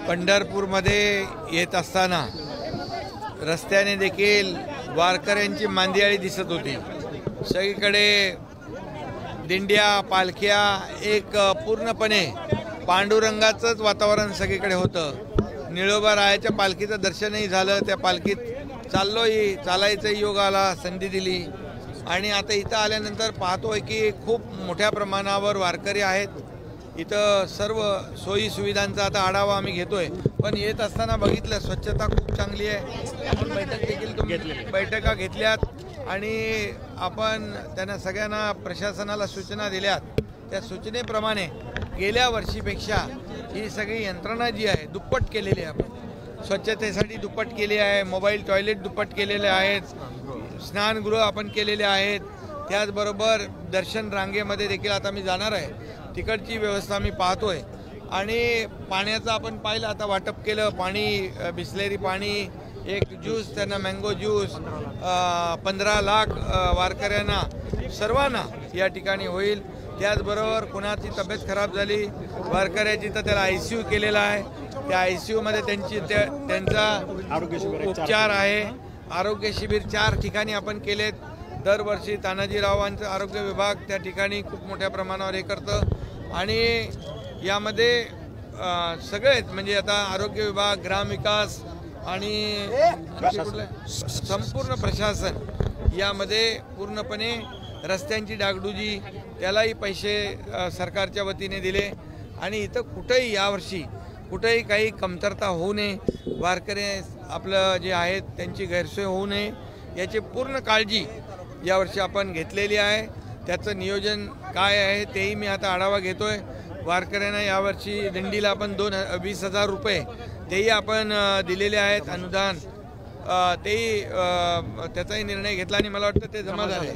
पंढरपूरमध्ये येत असताना रस्त्याने देखील वारकऱ्यांची मांदियाळी दिसत होती। सगळीकडे दिंड्या पालख्या एक पूर्णपणे पांडुरंगाचंच वातावरण सगळीकडे होतं। निळोबा रायाच्या पालखीचं दर्शनही झालं, त्या पालखीत चालायचं योग आला, संधी दिली आणि आता इथं आल्यानंतर पाहतोय की खूप मोठ्या प्रमाणावर वारकरी आहेत। इथं सर्व सोयी सुविधांचा आता आढावा आम्ही घेतोय, पण येत असताना बघितलं स्वच्छता खूप चांगली आहे। आपण बैठका घेतल्यात आणि आपण त्यांना सगळ्यांना प्रशासनाला सूचना दिल्यात। त्या सूचनेप्रमाणे गेल्या वर्षीपेक्षा ही सगळी यंत्रणा जी आहे दुप्पट केलेली आहे। आपण स्वच्छतेसाठी दुप्पट केली आहे, मोबाईल टॉयलेट दुप्पट केलेले आहेत, स्नानगृह आपण केलेले आहेत। त्याचबरोबर दर्शन रांगेमध्ये देखील आता मी जाणार आहे, तिकडची व्यवस्था मी पाहतोय आणि पाण्याचं आपण पाहिलं आता वाटप केलं। पाणी बिस्लेरी पाणी, एक ज्यूस त्यांना मँगो ज्यूस 15 लाख वारकऱ्यांना सर्वांना या ठिकाणी होईल। त्याचबरोबर कुणाची तब्येत खराब झाली वारकऱ्याची तर त्याला ICU केलेला आहे, त्या ICU मध्ये त्यांचा उपचार आहे। आरोग्य शिबिर 4 ठिकाणी आपण केलेत। दरवर्षी तानाजीरावांचं आरोग्य विभाग त्या ठिकाणी खूप मोठ्या प्रमाणावर हे करतं आणि यामध्ये सगळेच म्हणजे आता आरोग्य विभाग, ग्रामविकास आणि संपूर्ण प्रशासन यामध्ये पूर्णपणे रस्त्यांची डागडुजी त्यालाही पैसे सरकारच्या वतीने दिले आणि इथं कुठेही यावर्षी कुठेही काही कमतरता होऊ नये, वारकरी आपलं जे आहेत त्यांची गैरसोय होऊ नये याची पूर्ण काळजी यावर्षी आपण घेतलेली आहे। त्याचं नियोजन काय आहे तेही मी आता आढावा घेतोय। वारकऱ्यांना यावर्षी दिंडीला आपण 20,000 रुपये तेही आपण दिलेले आहेत अनुदान, तेही त्याचाही निर्णय घेतला आणि मला वाटतं ते जमा झाले।